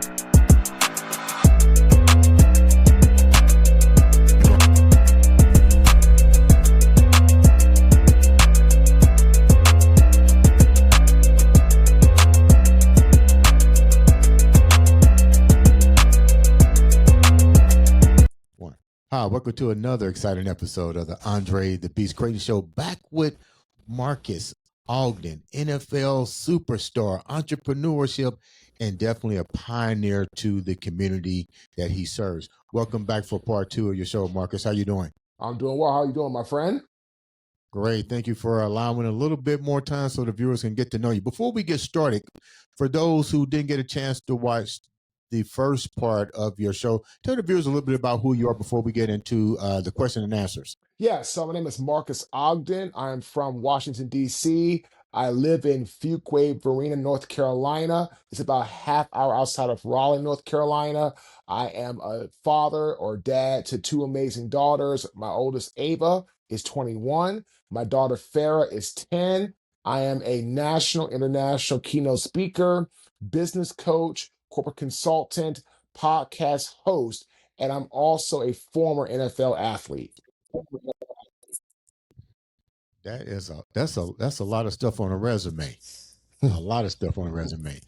Hi, welcome to another exciting episode of the Andre The Beast Crayton Show. Back with Marques Ogden, NFL superstar, entrepreneurship, and definitely a pioneer to the community that he serves. Welcome back for part two of your show, Marques. How you doing? I'm doing well. How you doing, my friend? Great. Thank you for allowing a little bit more time so the viewers can get to know you. Before we get started, for those who didn't get a chance to watch the first part of your show, tell the viewers a little bit about who you are before we get into the question and answers. Yeah, so my name is Marques Ogden. I'm from Washington, D.C. I live in Fuquay-Varina, North Carolina. It's about a half hour outside of Raleigh, North Carolina. I am a father or dad to two amazing daughters. My oldest, Ava, is 21. My daughter, Farah, is 10. I am a national, international keynote speaker, business coach, corporate consultant, podcast host, and I'm also a former NFL athlete. That's a lot of stuff on a resume. A lot of stuff on a resume.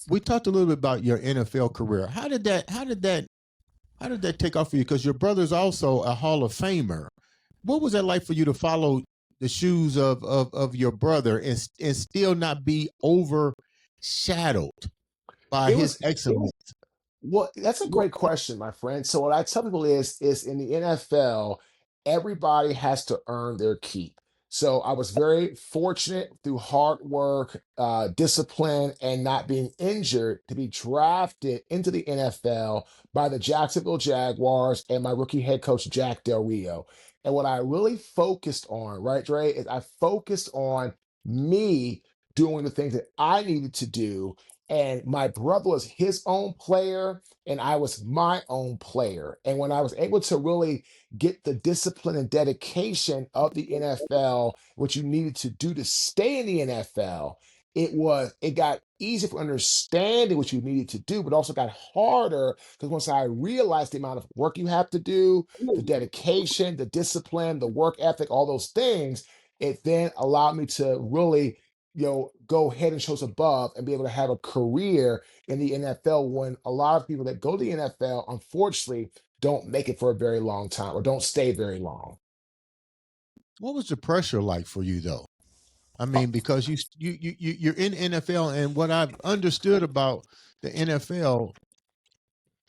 We talked a little bit about your NFL career. How did that take off for you? Because your brother's also a Hall of Famer. What was that like for you to follow the shoes of your brother and still not be overshadowed by his excellence? Well, that's a great question, my friend. So what I tell people is in the NFL, everybody has to earn their keep. So I was very fortunate through hard work, discipline, and not being injured to be drafted into the NFL by the Jacksonville Jaguars and my rookie head coach, Jack Del Rio. And what I really focused on, right, Dre, is I focused on me doing the things that I needed to do. And my brother was his own player, and I was my own player. And when I was able to really get the discipline and dedication of the NFL, what you needed to do to stay in the NFL, it got easier for understanding what you needed to do, but also got harder because once I realized the amount of work you have to do, the dedication, the discipline, the work ethic, all those things, it then allowed me to really go head and shoulders above and be able to have a career in the NFL when a lot of people that go to the NFL, unfortunately, don't make it for a very long time or don't stay very long. What was the pressure like for you, though? I mean, because you're in NFL, and what I've understood about the NFL,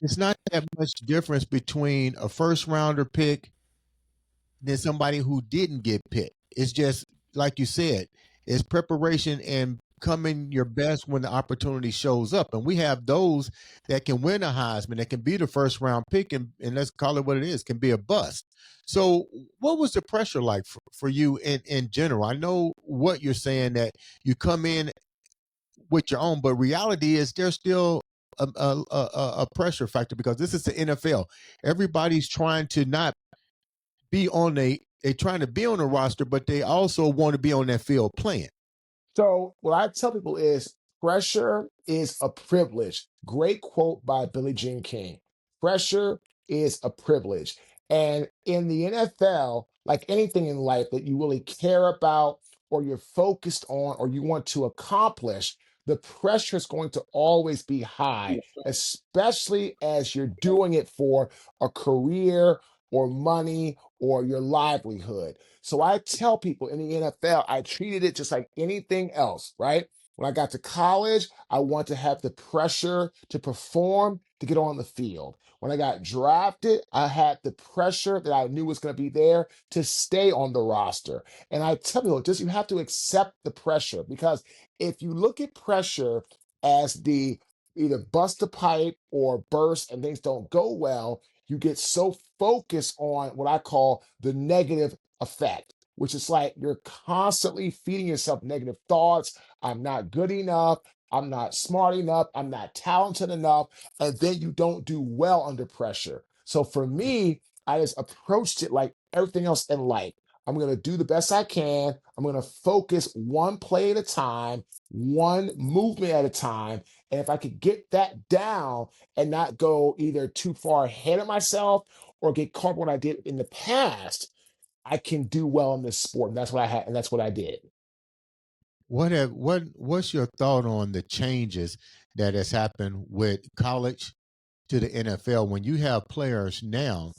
it's not that much difference between a first rounder pick than somebody who didn't get picked. It's just like you said, it's preparation and coming your best when the opportunity shows up. And we have those that can win a Heisman, that can be the first round pick, and let's call it what it is, can be a bust. So what was the pressure like for you in general? I know what you're saying, that you come in with your own, but reality is there's still a pressure factor because this is the NFL. Everybody's trying to not be on they're trying to be on the roster, but they also want to be on that field playing. So what I tell people is pressure is a privilege. Great quote by Billie Jean King. Pressure is a privilege. And in the NFL, like anything in life that you really care about or you're focused on or you want to accomplish, the pressure is going to always be high, especially as you're doing it for a career or money or your livelihood. So I tell people in the NFL, I treated it just like anything else, right? When I got to college, I wanted to have the pressure to perform, to get on the field. When I got drafted, I had the pressure that I knew was going to be there to stay on the roster. And I tell people, just you have to accept the pressure, because if you look at pressure as the either bust the pipe or burst and things don't go well, you get so focused on what I call the negative effect, which is like you're constantly feeding yourself negative thoughts. I'm not good enough. I'm not smart enough. I'm not talented enough. And then you don't do well under pressure. So for me, I just approached it like everything else in life. I'm going to do the best I can. I'm going to focus one play at a time, one movement at a time. And if I could get that down and not go either too far ahead of myself or get caught what I did in the past, I can do well in this sport. And that's what I had, and that's what I did. What's your thought on the changes that has happened with college to the NFL when you have players now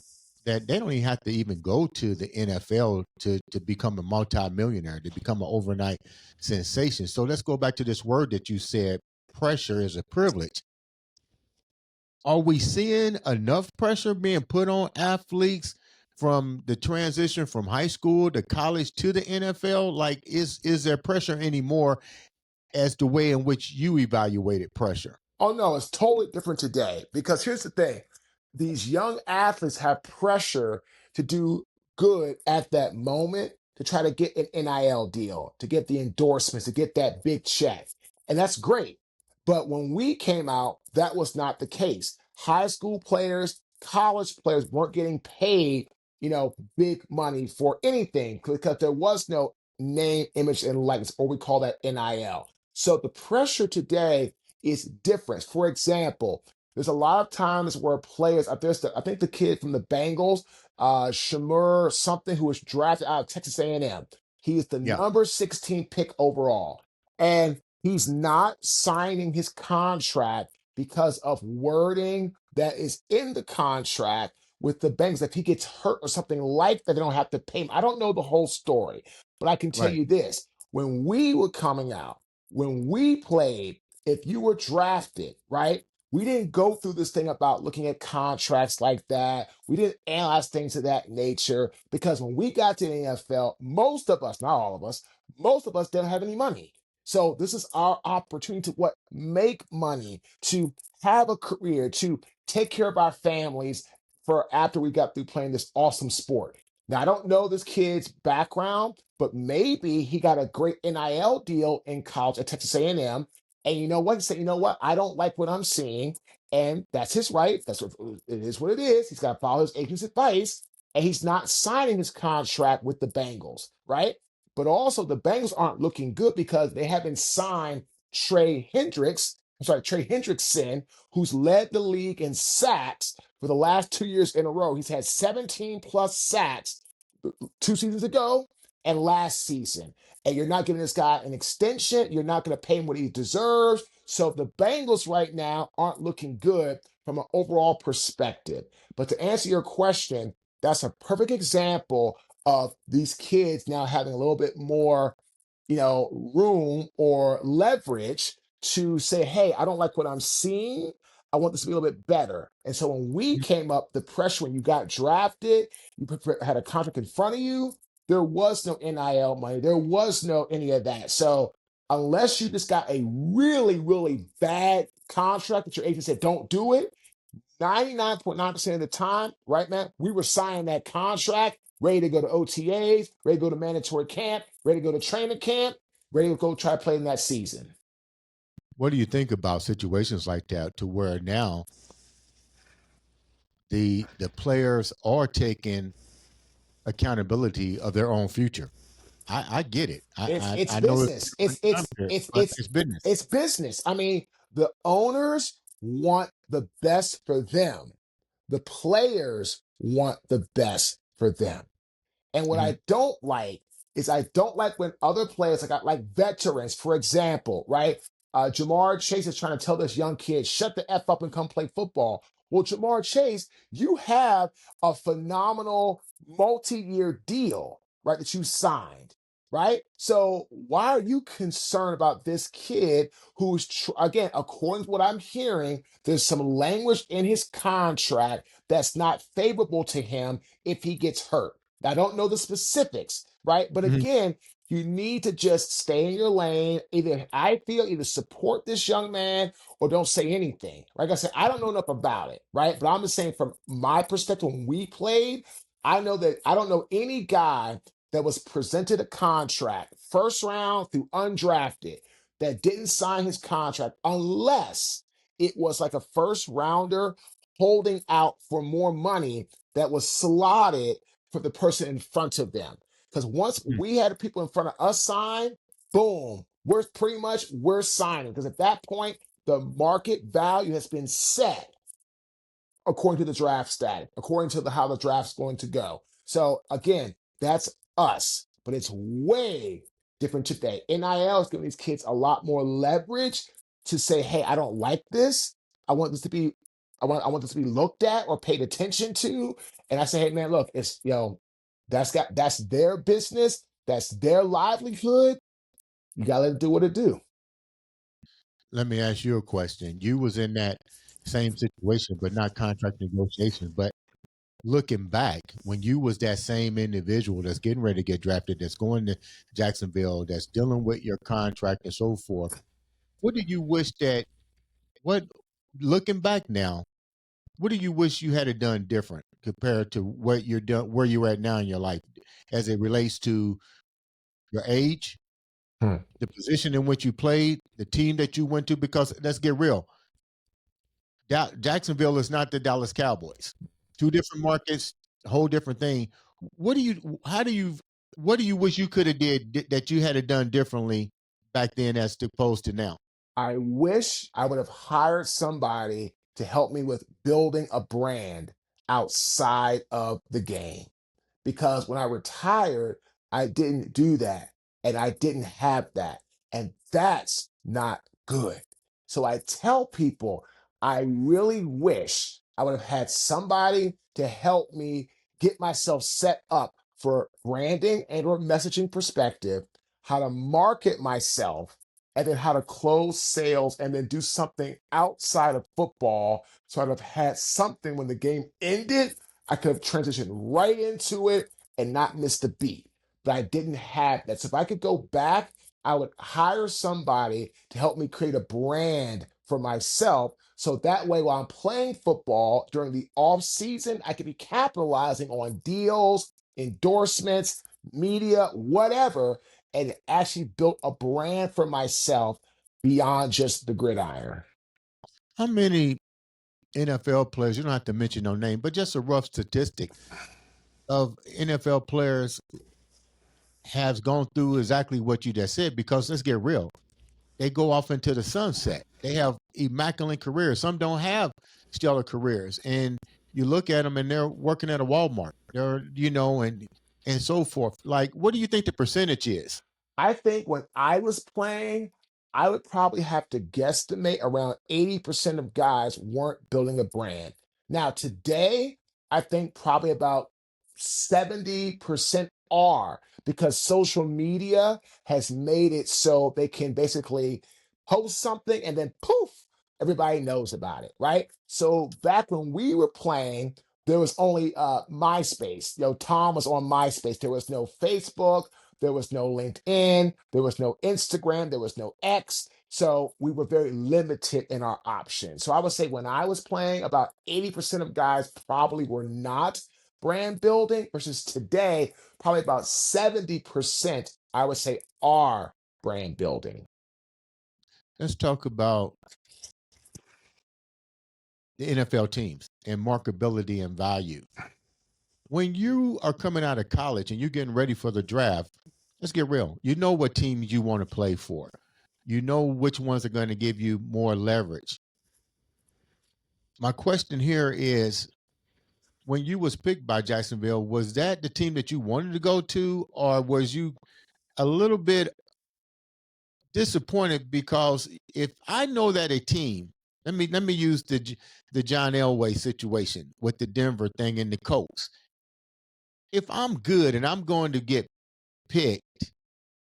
that they don't even have to even go to the NFL to become a multimillionaire, to become an overnight sensation. So let's go back to this word that you said, pressure is a privilege. Are we seeing enough pressure being put on athletes from the transition from high school to college to the NFL? Like, is there pressure anymore as the way in which you evaluated pressure? Oh no, it's totally different today because here's the thing. These young athletes have pressure to do good at that moment to try to get an NIL deal, to get the endorsements, to get that big check. And that's great. But when we came out, that was not the case. High school players, college players weren't getting paid, big money for anything because there was no name, image, and likeness, or we call that NIL. So the pressure today is different. For example, there's a lot of times where players, I think the kid from the Bengals, Shamur something, who was drafted out of Texas A&M. He is the Yeah, number 16 pick overall. And he's not signing his contract because of wording that is in the contract with the Bengals. If he gets hurt or something like that, they don't have to pay him. I don't know the whole story, but I can tell right. you this. When we were coming out, when we played, if you were drafted, right? We didn't go through this thing about looking at contracts like that. We didn't analyze things of that nature because when we got to the NFL, most of us, not all of us, most of us didn't have any money. So this is our opportunity to make money, to have a career, to take care of our families for after we got through playing this awesome sport. Now I don't know this kid's background, but maybe he got a great NIL deal in college at Texas A&M. And you know what? He said, you know what? I don't like what I'm seeing. And that's his right. That's what it is what it is. He's got to follow his agent's advice. And he's not signing his contract with the Bengals, right? But also the Bengals aren't looking good because they haven't signed Trey Hendricks. I'm sorry, Trey Hendrickson, who's led the league in sacks for the last 2 years in a row. He's had 17 plus sacks 2 seasons ago and last season. And you're not giving this guy an extension. You're not going to pay him what he deserves. So the Bengals right now aren't looking good from an overall perspective. But to answer your question, that's a perfect example of these kids now having a little bit more, room or leverage to say, hey, I don't like what I'm seeing. I want this to be a little bit better. And so when we came up, the pressure when you got drafted, you had a contract in front of you, there was no NIL money. There was no any of that. So unless you just got a really, really bad contract that your agent said, don't do it, 99.9% of the time, right, man, we were signing that contract, ready to go to OTAs, ready to go to mandatory camp, ready to go to training camp, ready to go try playing that season. What do you think about situations like that to where now the players are taking accountability of their own future? I get it. It's I know it's business. different time period, It's but it's it's business. it's business. I mean, the owners want the best for them. The players want the best for them. And what Mhm. I don't like is I don't like when other players, like veterans, for example, right? Jamar Chase is trying to tell this young kid, shut the F up and come play football. Well, Jamar Chase, you have a phenomenal multi-year deal, right, that you signed, right? So why are you concerned about this kid who's, again, according to what I'm hearing, there's some language in his contract that's not favorable to him if he gets hurt. I don't know the specifics, right? But Mhm. again, you need to just stay in your lane. Either support this young man or don't say anything. Like I said, I don't know enough about it, right? But I'm just saying from my perspective, when we played, I know that I don't know any guy that was presented a contract first round through undrafted that didn't sign his contract unless it was like a first rounder holding out for more money that was slotted for the person in front of them. Because once Mm. we had people in front of us sign, boom, we're signing. Because at that point, The market value has been set according to the draft status, according to how the draft's going to go. So again, that's us, but it's way different today. NIL is giving these kids a lot more leverage to say, "Hey, I don't like this. I want this to be, I want this to be looked at or paid attention to." And I say, "Hey, man, look, it's that's their business, that's their livelihood. You gotta let it do what it do." Let me ask you a question. You was in that same situation, but not contract negotiations. But looking back, when you was that same individual that's getting ready to get drafted, that's going to Jacksonville, that's dealing with your contract and so forth, what do you wish that what looking back now, what do you wish you had it done different compared to what you're done where you're at now in your life as it relates to your age, Hmm. the position in which you played, the team that you went to? Because let's get real, Jacksonville is not the Dallas Cowboys. Two different markets, a whole different thing. What do you? How do you? What do you wish you could have that you had it done differently back then as opposed to now? I wish I would have hired somebody to help me with building a brand outside of the game. Because when I retired, I didn't do that and I didn't have that. And that's not good. So I tell people, I really wish I would have had somebody to help me get myself set up for branding and or messaging perspective, how to market myself, and then how to close sales and then do something outside of football. So I'd have had something when the game ended. I could have transitioned right into it and not missed a beat. But I didn't have that. So if I could go back, I would hire somebody to help me create a brand for myself. So that way, while I'm playing football during the off season, I could be capitalizing on deals, endorsements, media, whatever, and actually built a brand for myself beyond just the gridiron. How many NFL players? You don't have to mention no name, but just a rough statistic of NFL players has gone through exactly what you just said. Because let's get real, they go off into the sunset. They have immaculate careers. Some don't have stellar careers, and you look at them and they're working at a Walmart. They're and so forth. Like, what do you think the percentage is? I think when I was playing, I would probably have to guesstimate around 80% of guys weren't building a brand. Now, today, I think probably about 70% are because social media has made it so they can basically post something and then poof, everybody knows about it, right? So back when we were playing, there was only MySpace. Tom was on MySpace. There was no Facebook. There was no LinkedIn, there was no Instagram, there was no X. So we were very limited in our options. So I would say when I was playing, about 80% of guys probably were not brand building, versus today, probably about 70%, I would say, are brand building. Let's talk about the NFL teams and marketability and value. When you are coming out of college and you're getting ready for the draft, let's get real. You know what teams you want to play for. You know which ones are going to give you more leverage. My question here is, when you was picked by Jacksonville, was that the team that you wanted to go to, or was you a little bit disappointed? Because if I know that a team, let me use the John Elway situation with the Denver thing and the Colts. If I'm good and I'm going to get picked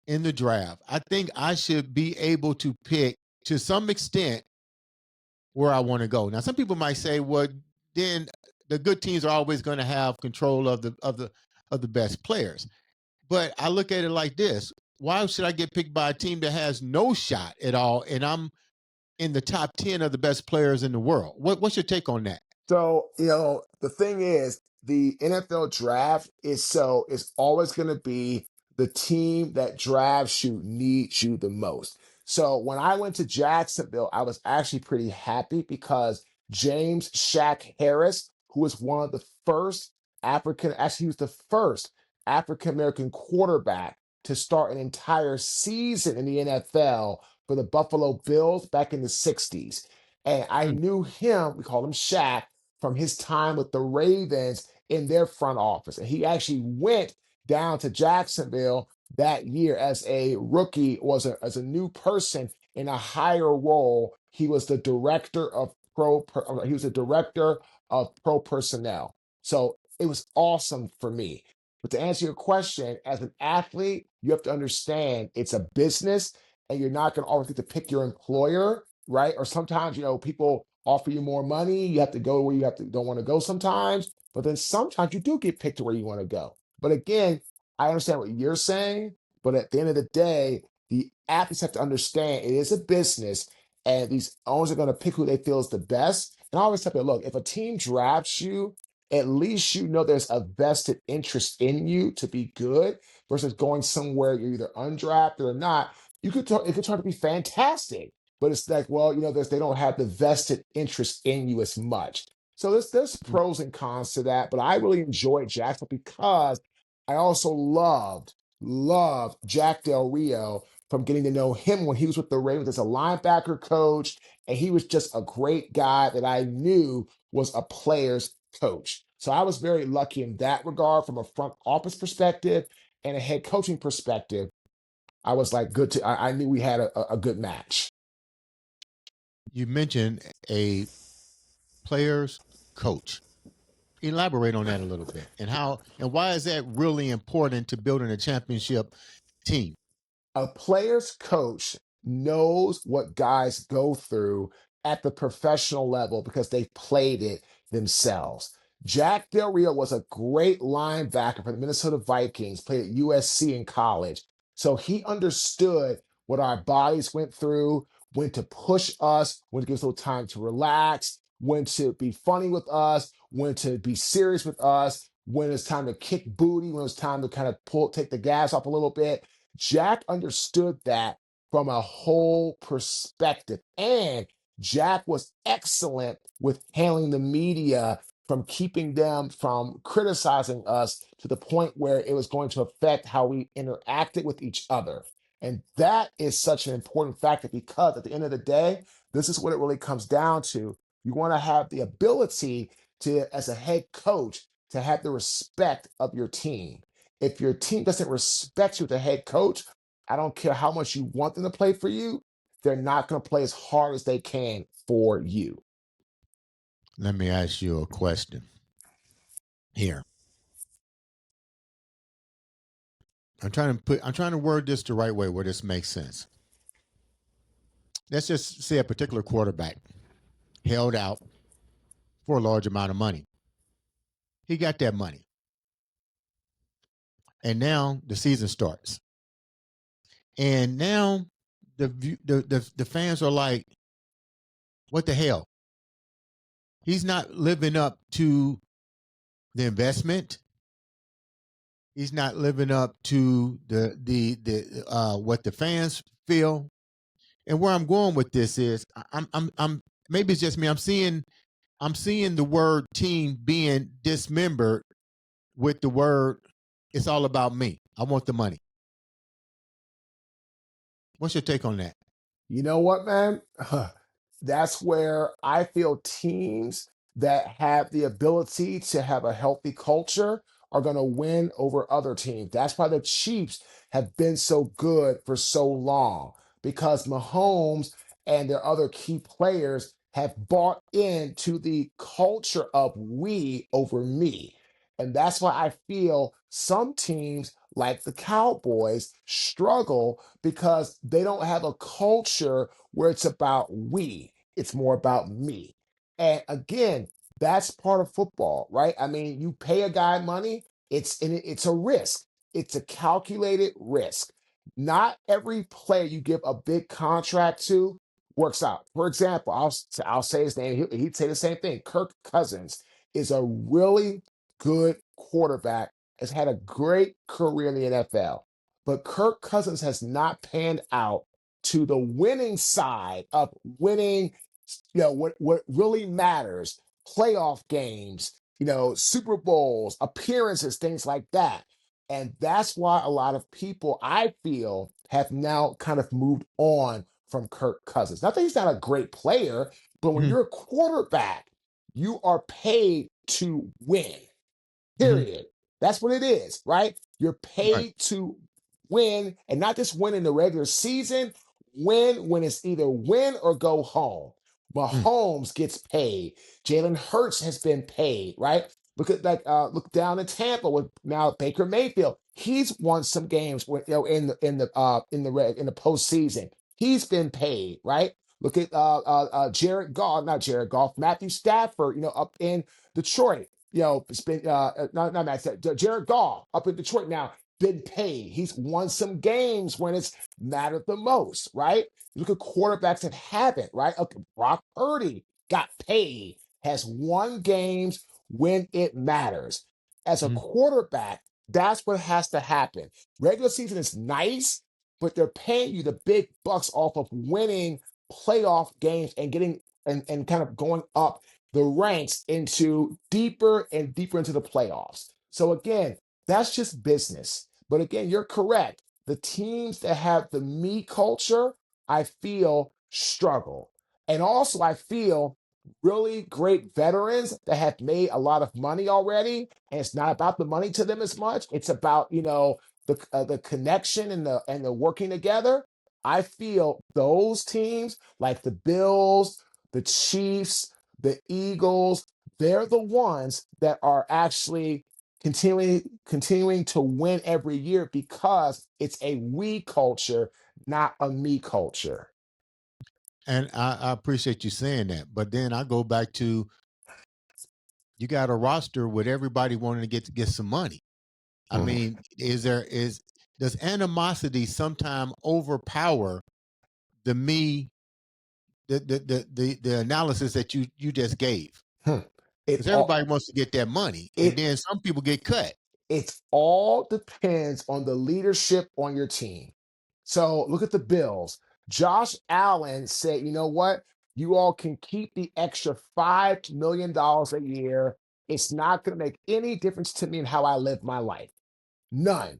in the draft, I think I should be able to pick to some extent where I want to go. Now, some people might say, well, then the good teams are always going to have control of the best players. But I look at it like this: why should I get picked by a team that has no shot at all, and I'm in the top 10 of the best players in the world? What's your take on that? So, the thing is, the NFL draft is always going to be the team that drafts you needs you the most. So when I went to Jacksonville, I was actually pretty happy because James Shaq Harris, who was one of the first actually he was the first African American quarterback to start an entire season in the NFL, for the Buffalo Bills back in the 60s. And I Mm. knew him, we called him Shaq, from his time with the Ravens in their front office. And he actually went down to Jacksonville that year as a rookie, as a new person in a higher role. He was the director of he was the director of pro personnel. So it was awesome for me. But to answer your question, as an athlete, you have to understand it's a business and you're not going to always get to pick your employer, right? Or sometimes, people offer you more money. You have to go where don't want to go sometimes. But then sometimes you do get picked to where you want to go. But again, I understand what you're saying. But at the end of the day, the athletes have to understand it is a business and these owners are going to pick who they feel is the best. And I always tell people, look, if a team drafts you, at least you know there's a vested interest in you to be good versus going somewhere you're either undrafted or not. It could turn out to be fantastic, but it's like, well, they don't have the vested interest in you as much. So there's pros and cons to that, but I really enjoyed Jacksonville because I also loved Jack Del Rio from getting to know him when he was with the Ravens as a linebacker coach, and he was just a great guy that I knew was a player's coach. So I was very lucky in that regard from a front office perspective and a head coaching perspective. I was like I knew we had a good match. You mentioned a player's coach. Elaborate on that a little bit, and why is that really important to building a championship team? A player's coach knows what guys go through at the professional level because they've played it themselves. Jack Del Rio was a great linebacker for the Minnesota Vikings, played at USC in college. So he understood what our bodies went through, when to push us, when to give us a little time to relax, when to be funny with us, when to be serious with us, when it's time to kick booty, when it's time to kind of take the gas off a little bit. Jack understood that from a whole perspective. And Jack was excellent with handling the media from keeping them from criticizing us to the point where it was going to affect how we interacted with each other. And that is such an important factor because at the end of the day, this is what it really comes down to. You want to have the ability to, as a head coach, to have the respect of your team. If your team doesn't respect you as a head coach, I don't care how much you want them to play for you, they're not going to play as hard as they can for you. Let me ask you a question here. I'm trying to word this the right way where this makes sense. Let's just say a particular quarterback held out for a large amount of money. He got that money. And now the season starts. And now the fans are like, what the hell? He's not living up to the investment. He's not living up to the what the fans feel. And where I'm going with this is I'm maybe it's just me. I'm seeing the word team being dismembered with the word it's all about me. I want the money. What's your take on that? You know what, man? That's where I feel teams that have the ability to have a healthy culture are going to win over other teams. That's why the Chiefs have been so good for so long because Mahomes and their other key players have bought into the culture of we over me. And that's why I feel some teams like the Cowboys struggle because they don't have a culture where it's about we, it's more about me. And again, that's part of football, right? I mean, you pay a guy money, it's a risk. It's a calculated risk. Not every player you give a big contract to works out. For example, I'll say his name. He'd say the same thing. Kirk Cousins is a really good quarterback. Has had a great career in the NFL, but Kirk Cousins has not panned out to the winning side of winning, what really matters, playoff games, Super Bowls, appearances, things like that. And that's why a lot of people, I feel, have now kind of moved on from Kirk Cousins. Not that he's not a great player, but when Mhm. you're a quarterback, you are paid to win. Mhm. Period. That's what it is, right? You're Right. paid to win and not just win in the regular season, win when it's either win or go home. Mm. Mahomes gets paid. Jalen Hurts has been paid, right? Look down in Tampa with now Baker Mayfield. He's won some games when, in the postseason. He's been paid, right? Look at Jared Goff, not Jared Goff, Matthew Stafford, up in Detroit. It's been not Matt, Jared Goff up in Detroit now, been paid. He's won some games when it's mattered the most, right? You look at quarterbacks that haven't, right? Okay, Brock Purdy got paid, has won games when it matters. As a Mhm. quarterback, that's what has to happen. Regular season is nice, but they're paying you the big bucks off of winning playoff games and getting and kind of going up the ranks into deeper and deeper into the playoffs. So again, that's just business. But again, you're correct. The teams that have the me culture, I feel struggle. And also I feel really great veterans that have made a lot of money already, and it's not about the money to them as much. It's about, the connection and the working together. I feel those teams like the Bills, the Chiefs, the Eagles, they're the ones that are actually continuing to win every year because it's a we culture, not a me culture. And I appreciate you saying that. But then I go back to you got a roster with everybody wanting to get some money. I Mhm. mean, does animosity sometime overpower the me the analysis that you just gave? Hmm. It Because all everybody wants to get that money, and it then some people get cut. it all depends on the leadership on your team. So look at the Bills. Josh Allen said, you know what? You all can keep the extra $5 million a year. It's not going to make any difference to me in how I live my life. None.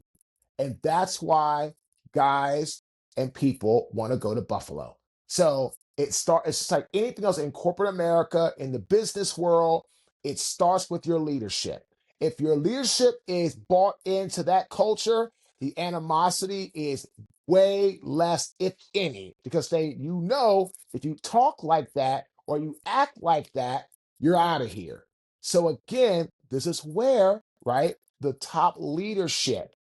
And that's why guys and people want to go to Buffalo. So it's just like anything else in corporate America, in the business world, it starts with your leadership. If your leadership is bought into that culture, the animosity is way less, if any, because if you talk like that or you act like that, you're out of here. So again, this is where, right, the top leadership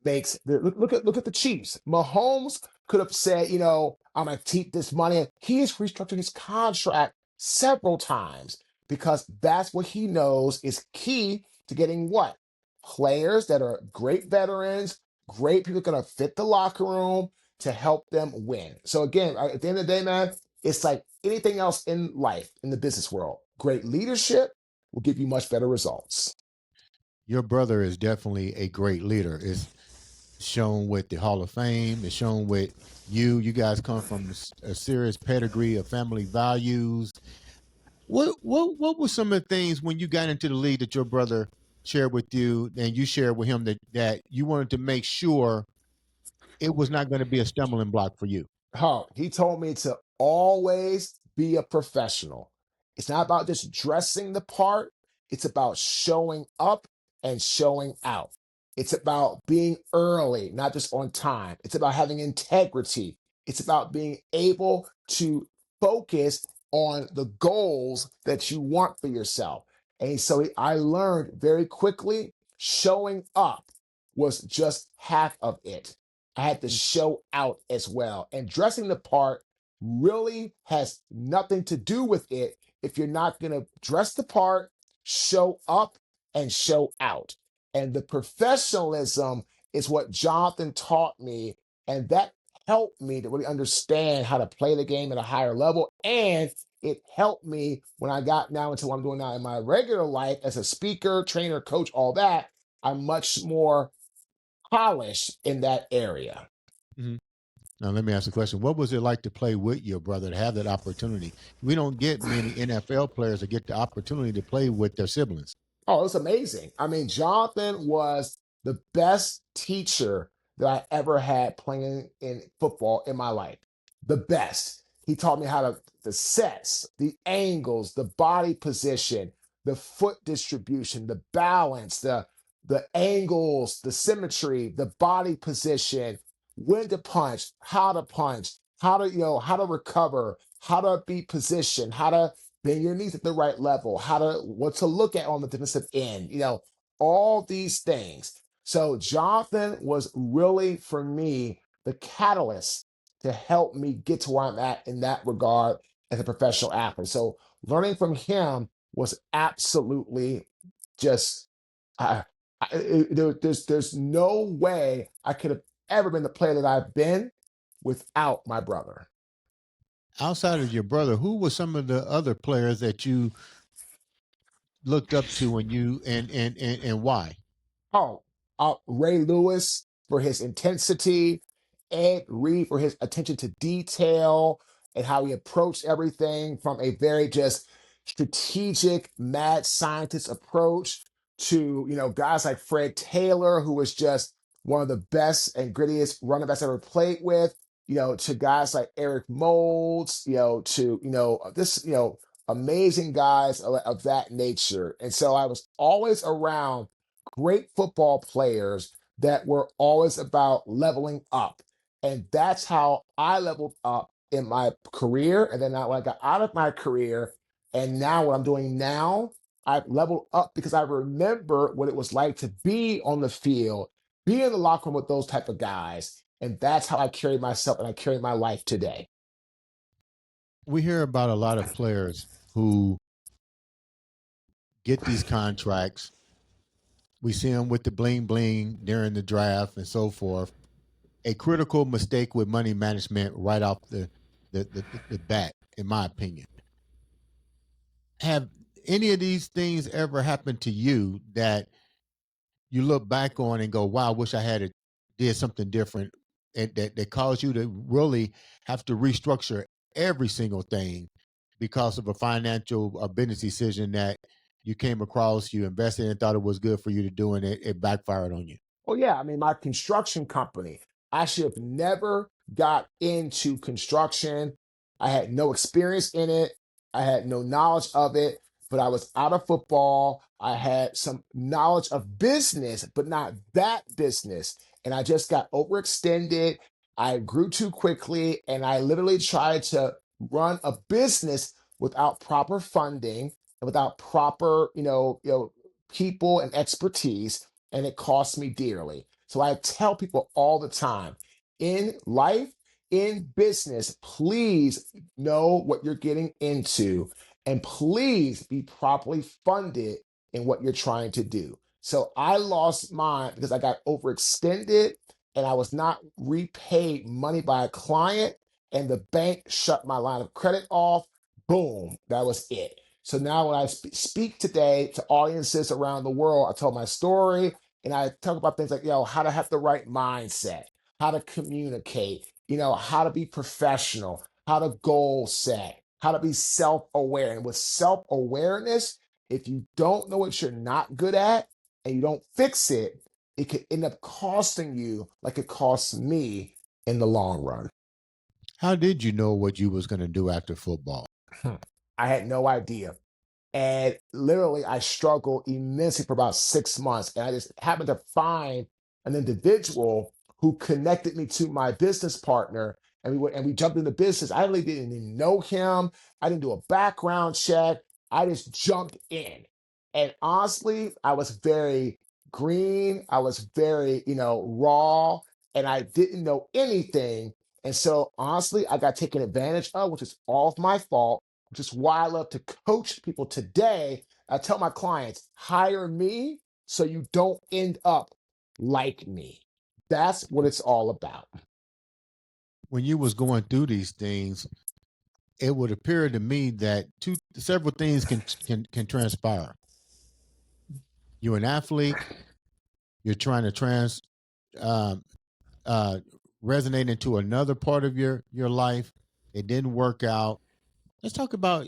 look at the Chiefs. Mahomes could have said, I'm gonna keep this money. He has restructured his contract several times because that's what he knows is key to getting what? Players that are great veterans, great people gonna fit the locker room to help them win. So again, at the end of the day, man, it's like anything else in life, in the business world. Great leadership will give you much better results. Your brother is definitely a great leader. It's shown with the Hall of Fame. It's shown with you. You guys come from a serious pedigree of family values. What were some of the things when you got into the league that your brother shared with you and you shared with him that you wanted to make sure it was not going to be a stumbling block for you? Oh, he told me to always be a professional. It's not about just dressing the part, it's about showing up and showing out. It's about being early, not just on time. It's about having integrity. It's about being able to focus on the goals that you want for yourself. And so I learned very quickly showing up was just half of it. I had to show out as well. And dressing the part really has nothing to do with it if you're not going to dress the part, show up, and show out. And the professionalism is what Jonathan taught me. And that helped me to really understand how to play the game at a higher level. And it helped me when I got now into what I'm doing now in my regular life as a speaker, trainer, coach, all that. I'm much more polished in that area. Mhm. Now, let me ask a question. What was it like to play with your brother, to have that opportunity? We don't get many NFL players to get the opportunity to play with their siblings. Oh, it's amazing. I mean, Jonathan was the best teacher that I ever had playing in football in my life. the best. He taught me how to the sets, the angles, the body position, the foot distribution, the balance, the angles, the symmetry, the body position, when to punch, how to how to recover, how to be positioned, how to bend your knees at the right level, how to what to look at on the defensive end, all these things. So Jonathan was really for me the catalyst to help me get to where I'm at in that regard as a professional athlete. So learning from him was absolutely just I, there's no way I could have ever been the player that I've been without my brother. Outside of your brother, who were some of the other players that you looked up to and you and why? Oh, Ray Lewis for his intensity, Ed Reed for his attention to detail and how he approached everything from a very just strategic, mad scientist approach to, guys like Fred Taylor, who was just one of the best and grittiest running backs I ever played with, to guys like Eric Molds, to, this, amazing guys of that nature. And so I was always around great football players that were always about leveling up. And that's how I leveled up in my career. And then when I got out of my career, and now what I'm doing now, I've leveled up because I remember what it was like to be on the field, be in the locker room with those type of guys. And that's how I carry myself and I carry my life today. We hear about a lot of players who get these contracts. We see them with the bling bling during the draft and so forth. A critical mistake with money management right off the bat, in my opinion. Have any of these things ever happened to you that you look back on and go, "Wow, I wish I had did something different," and that caused you to really have to restructure every single thing because of a financial or business decision that you came across, you invested and thought it was good for you to do, and it backfired on you? Oh yeah, I mean my construction company. I should have never got into construction. I had no experience in it. I had no knowledge of it, but I was out of football. I had some knowledge of business, but not that business. And I just got overextended. I grew too quickly and I literally tried to run a business without proper funding and without proper, people and expertise and it cost me dearly. So I tell people all the time in life, in business, please know what you're getting into and please be properly funded in what you're trying to do. So I lost mine because I got overextended and I was not repaid money by a client and the bank shut my line of credit off. Boom, that was it. So now when I speak today to audiences around the world, I tell my story and I talk about things like, how to have the right mindset, how to communicate, how to be professional, how to goal set, how to be self-aware. And with self-awareness, if you don't know what you're not good at and you don't fix it, it could end up costing you like it costs me in the long run. How did you know what you was going to do after football? I had no idea. And literally, I struggled immensely for about 6 months. And I just happened to find an individual who connected me to my business partner. And we jumped into business. I really didn't even know him. I didn't do a background check. I just jumped in. And honestly, I was very green. I was very, raw, and I didn't know anything. And so honestly, I got taken advantage of, which is all of my fault, which is why I love to coach people today. I tell my clients, hire me so you don't end up like me. That's what it's all about. When you was going through these things, it would appear to me that several things can transpire. You're an athlete. You're trying to um, uh, resonate into another part of your life. It didn't work out. Let's talk about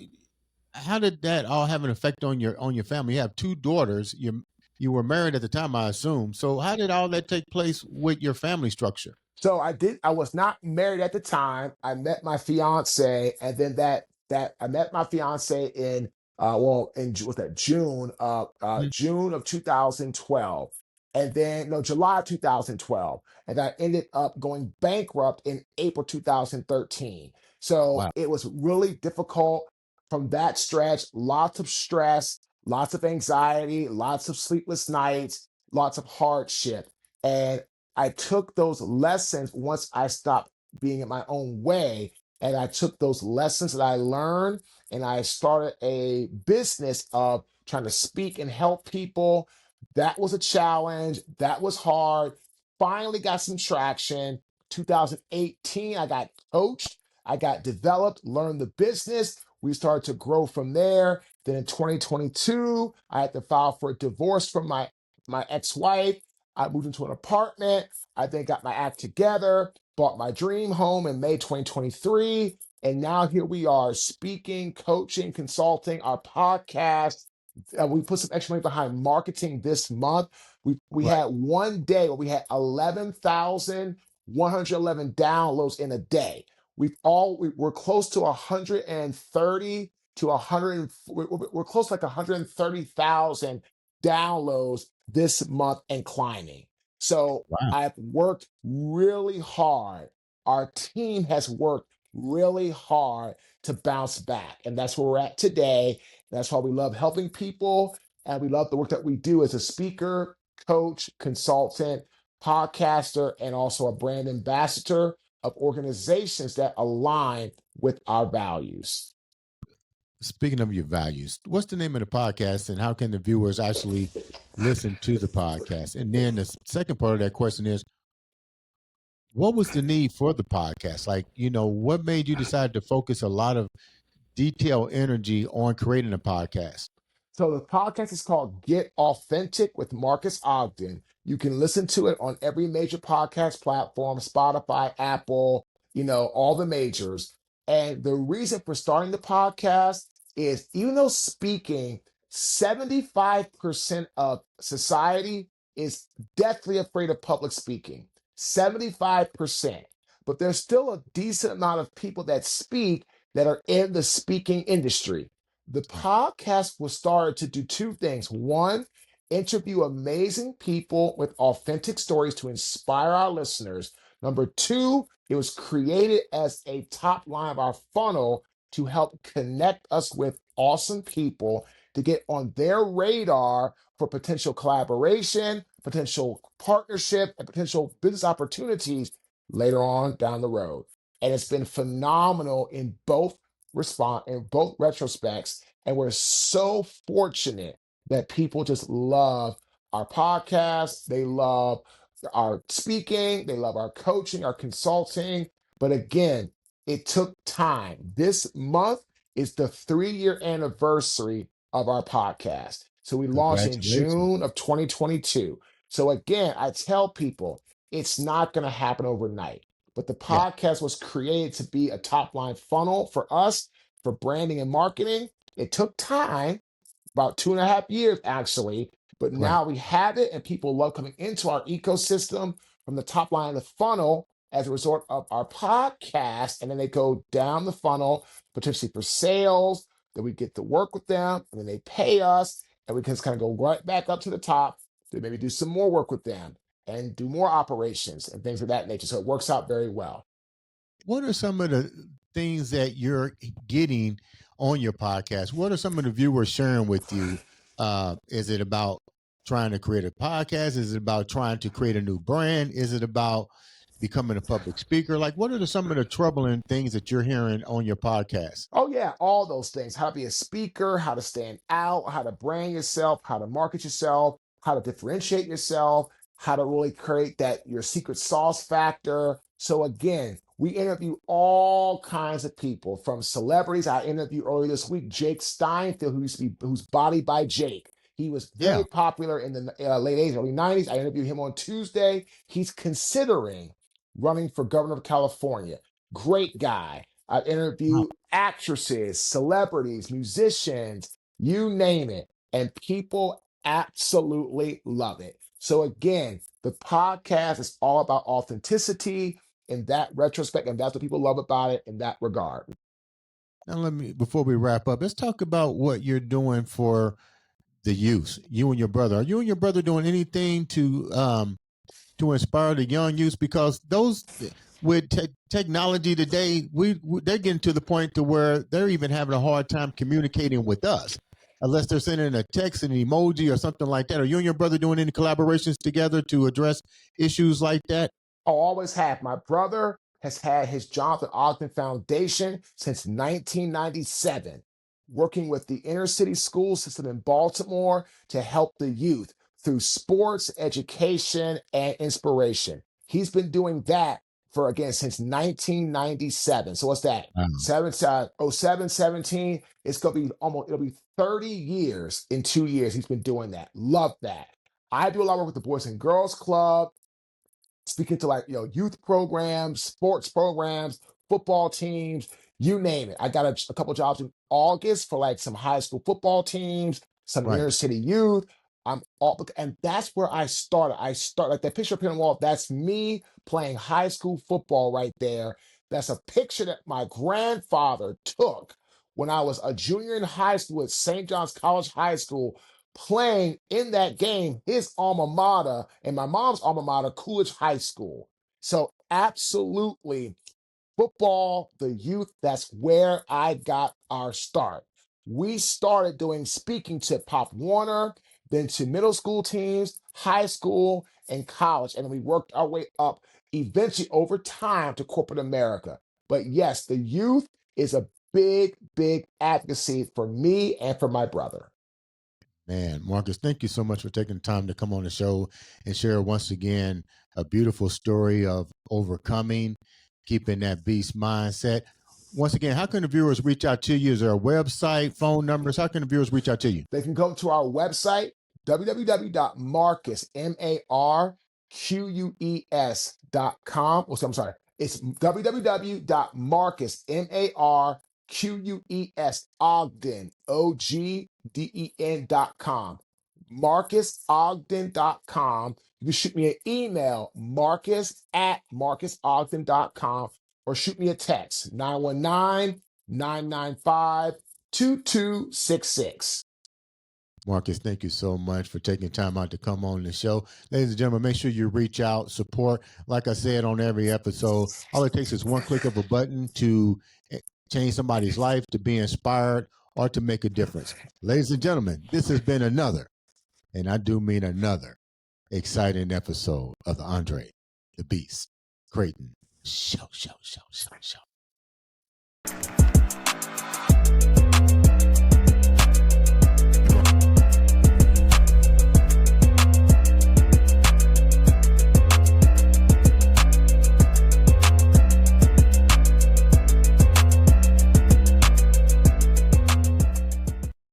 how did that all have an effect on your family. You have two daughters. You were married at the time, I assume. So how did all that take place with your family structure? So I was not married at the time. I met my fiance, and then that I met my fiance in what's that, Mm. June of 2012. And then no, July of 2012. And I ended up going bankrupt in April 2013. So Wow. it was really difficult from that stretch, lots of stress, lots of anxiety, lots of sleepless nights, lots of hardship. And I took those lessons once I stopped being in my own way. And I took those lessons that I learned and I started a business of trying to speak and help people. That was a challenge. That was hard. Finally got some traction. 2018, I got coached. I got developed, learned the business. We started to grow from there. Then in 2022, I had to file for a divorce from my ex-wife. I moved into an apartment. I then got my act together, bought my dream home in May 2023. And now here we are speaking, coaching, consulting, our podcast. We put some extra money behind marketing this month. We Right. had one day where we had 11,111 downloads in a day. We're close to 130 to 100. We're close to like 130,000 downloads this month and climbing. So Wow. I've worked really hard. Our team has worked really hard to bounce back. And that's where we're at today. That's why we love helping people. And we love the work that we do as a speaker, coach, consultant, podcaster, and also a brand ambassador of organizations that align with our values. Speaking of your values, what's the name of the podcast and how can the viewers actually listen to the podcast? And then the second part of that question is, what was the need for the podcast? Like, what made you decide to focus a lot of detailed energy on creating a podcast? So the podcast is called Get Authentic with Marques Ogden. You can listen to it on every major podcast platform, Spotify, Apple, all the majors. And the reason for starting the podcast is even though speaking, 75% of society is deathly afraid of public speaking. 75%. But there's still a decent amount of people that speak that are in the speaking industry. The podcast was started to do two things. One, interview amazing people with authentic stories to inspire our listeners. Number two, it was created as a top line of our funnel to help connect us with awesome people to get on their radar for potential collaboration, potential partnership, and potential business opportunities later on down the road. And it's been phenomenal in both in both retrospects. And we're so fortunate that people just love our podcast. They love our speaking. They love our coaching, our consulting. But again, it took time. This month is the 3-year anniversary of our podcast. So we launched in Congratulations. June of 2022. So again, I tell people it's not going to happen overnight. But the Yeah. podcast was created to be a top line funnel for us for branding and marketing. It took time, about 2.5 years actually, but Right. now we have it and people love coming into our ecosystem from the top line of the funnel as a result of our podcast. And then they go down the funnel, potentially for sales, then we get to work with them and then they pay us and we can just kind of go right back up to the top to maybe do some more work with them and do more operations and things of that nature. So it works out very well. What are some of the things that you're getting on your podcast? What are some of the viewers sharing with you? Is it about trying to create a podcast? Is it about trying to create a new brand? Is it about becoming a public speaker? Like, what are some of the troubling things that you're hearing on your podcast? Oh, yeah, all those things. How to be a speaker, how to stand out, how to brand yourself, how to market yourself, how to differentiate yourself, how to really create that your secret sauce factor. So again, we interview all kinds of people from celebrities. I interviewed earlier this week Jake Steinfeld, who's Body by Jake. He was Yeah. very popular in the late 80s, early 90s. I interviewed him on Tuesday. He's considering running for governor of California. Great guy. I've Wow. interviewed actresses, celebrities, musicians, you name it. And people absolutely love it. So again, the podcast is all about authenticity in that retrospect, and that's what people love about it in that regard. Now, before we wrap up, let's talk about what you're doing for the youth. You and your brother. Are you and your brother doing anything to inspire the young youth? Because those with technology today, they're getting to the point to where they're even having a hard time communicating with us, unless they're sending a text, an emoji, or something like that. Are you and your brother doing any collaborations together to address issues like that? I always have. My brother has had his Jonathan Ogden Foundation since 1997, working with the inner city school system in Baltimore to help the youth through sports, education, and inspiration. He's been doing that for, again, since 1997. So what's that? Wow. 07, 17. It's going to be it'll be 30 years in 2 years he's been doing that. Love that. I do a lot of work with the Boys and Girls Club, speaking to youth programs, sports programs, football teams, you name it. I got a couple jobs in August for like some high school football teams, some Right. inner city youth. And that's where I started. I start like that picture up here on the wall. That's me playing high school football right there. That's a picture that my grandfather took when I was a junior in high school at St. John's College High School, playing in that game, his alma mater and my mom's alma mater, Coolidge High School. So absolutely, football, the youth, that's where I got our start. We started doing speaking to Pop Warner, then to middle school teams, high school, and college. And we worked our way up eventually over time to corporate America. But yes, the youth is a big, big advocacy for me and for my brother. Man, Marques, thank you so much for taking the time to come on the show and share once again a beautiful story of overcoming, keeping that beast mindset. Once again, how can the viewers reach out to you? Is there a website, phone numbers? How can the viewers reach out to you? They can go to our website, www.marques, MARQUES.com. Oh, so I'm sorry. It's www.marques, MARQUES, Ogden, OGDEN.com. MarquesOgden.com. You can shoot me an email, marques@marquesogden.com, or shoot me a text, 919-995-2266. Marques, thank you so much for taking time out to come on the show. Ladies and gentlemen, make sure you reach out, support. Like I said on every episode, all it takes is one click of a button to change somebody's life, to be inspired, or to make a difference. Ladies and gentlemen, this has been another, and I do mean another, exciting episode of the Andre The Beast Crayton Show.